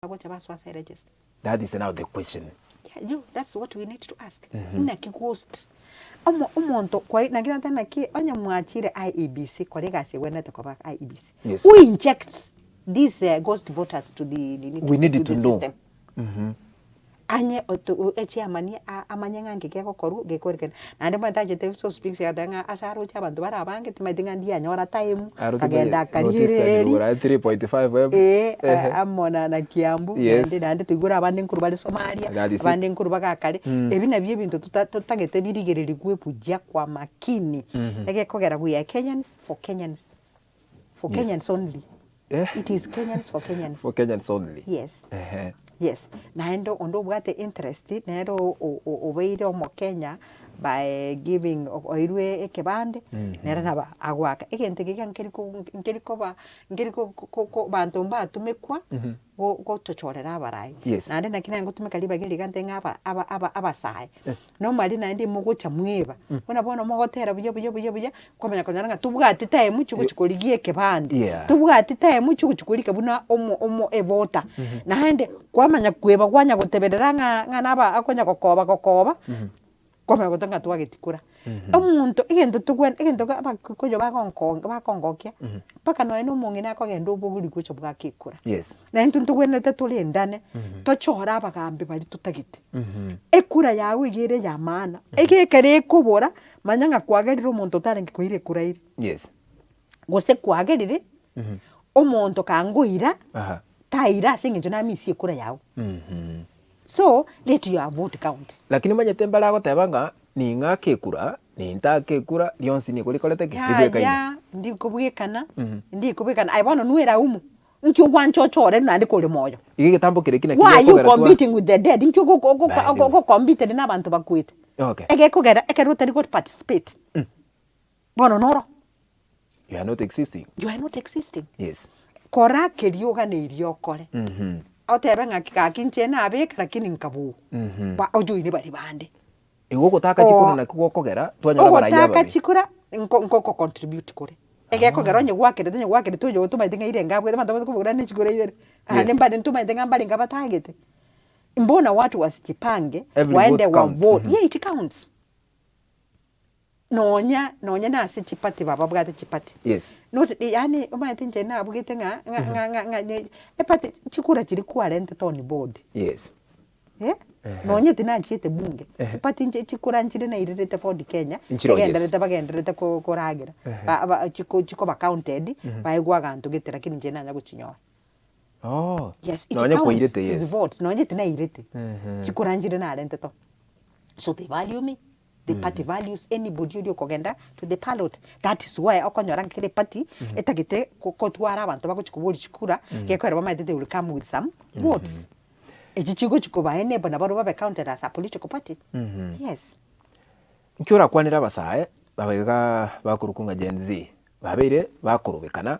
That is now the question. Yeah, that's what we need to ask. Ghost. Omonto kwa na kina tena ki onye mwachire IEBC kolega se wenete kwa IEBC. Yes. Who injects these ghost voters to the we need to know system? Anye oto echi amanya ngeke koru gekorken na ndemo taje te so speaks ya danga asaro cha bantu bara bange timadinga ndia nyora time kagenda karire 3.5 amona na Kiambu ndende tigura abandi nkuru bali Somalia abandi nkuru bagakare ebi nabyo bintu tutagete birigereri gwepujja kwa makini ege kogera we Kenyans for Kenyans only. It is Kenyans for Kenyans. For Kenyans only. Yes. Yes. Naendo ondo bwate interest nero obeire omo Kenya by giving oirwe ekebande nera naba agwaka egente gika nkeriko bantu batumekwa go tochorera abarai nande nakina ngo tumeka liba gili gante ngaba abasai no mali nande mugucha mweba bona bona mogotera buye kwamenya konyaranga tubwati time chukoligie ekebande tubwati time chukuliika buna omo evota nande kwamanya kweba kwanya goteberera naba akonya gokoba kwamenya gotanga twagetikura omuntu igendo tugwen igendo abakojo bakongokia paka no eno mungine akogenda ubuguri kucho bwakikura na intu tugwenete tulindane tochora abagambe bali tutagite ekura yawe igire ya maana egekere kubora manyanga kwagerira omuntu tarengi kuire kura iri gose kwagerire omuntu kanguira taira singinjo na misi ekura yawe so let your vote count lakini manyete mbala gotebanga ni ngakekura ni ntakekura lyonsi ni kulikolete ya ndikubwikana I want to nwera umu nkyo gwanchochore nandi kole moyo iki gitambo kire kina why you competing with the dead nkyo go compete na bantu bakwite ege kugera ekeruta ri go participate bono noro you are not existing yes kora kerioga ne iriokore otebe ngakikakinche na abeka lakini nkabu ba ojoine bari bande ego gutaka chikura na kugokogera twanyora baraya babe gutaka chikura nko contribute kore ege kogera onye gwakere tojo tuma itinga ire ngabwe manto kubura ni chikura ibere ane mbade ntuma itinga mbali ngabatagete mbona watu wasichipange waende wa vote yeah it counts nonya na si chipati baba bwate chipati yes not yani umatinje na bugite nga epati chikura chiri kwa rent toni board yes nonya tinachite bunge chipati nje chikura nchire na irete for Kenya bagenderete koragira chiko ba counted baigwa gantu gitira kini nje nanya guchinyoa yes it counts yes votes nonya tina irete chikura nchire na rent to so they value me. The party values anybody who kogenda to the ballot. That is why okonyora nkire party etagite kokotwara abantu bakuchikubuli chikura kekwera bamaite they will come with some votes. Echichigo chikuba ene bona baro babe counted as a political party. Yes. Nkiora kwanira basae babega bakurukunga Gen Z babeire bakurubekana